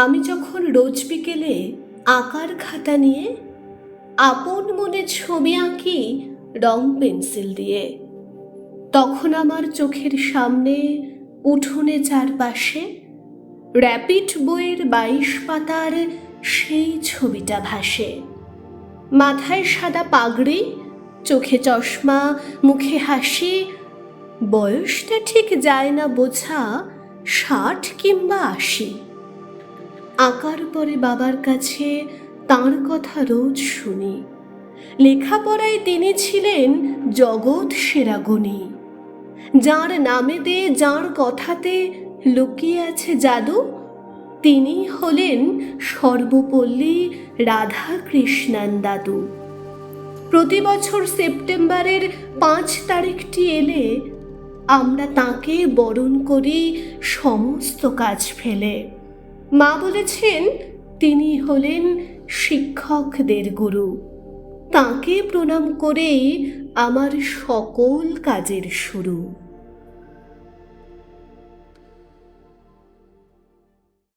আমি যখন রোজ বিকেলে আঁকার খাতা নিয়ে আপন মনে ছবি আঁকি রং পেন্সিল দিয়ে, তখন আমার চোখের সামনে উঠোনে চারপাশে র্যাপিড বইয়ের 22 পাতার সেই ছবিটা ভাসে। মাথায় সাদা পাগড়ি, চোখে চশমা, মুখে হাসি, বয়সটা ঠিক যায় না বোঝা 60 কিংবা 80। আঁকার পরে বাবার কাছে তাঁর কথা রোজ শুনি। লেখাপড়ায় তিনি ছিলেন জগৎ সেরা গুণী, যাঁর নামেতে যাঁর কথাতে লুকিয়ে আছে জাদু, তিনি হলেন সর্বপল্লী রাধাকৃষ্ণান দাদু। প্রতি বছর সেপ্টেম্বরের 5 তারিখটি এলে আমরা তাঁকে বরণ করি সমস্ত কাজ ফেলে। মা বলেছেন তিনি হলেন শিক্ষকদের গুরু। তাঁকে প্রণাম করেই আমার সকল কাজের শুরু।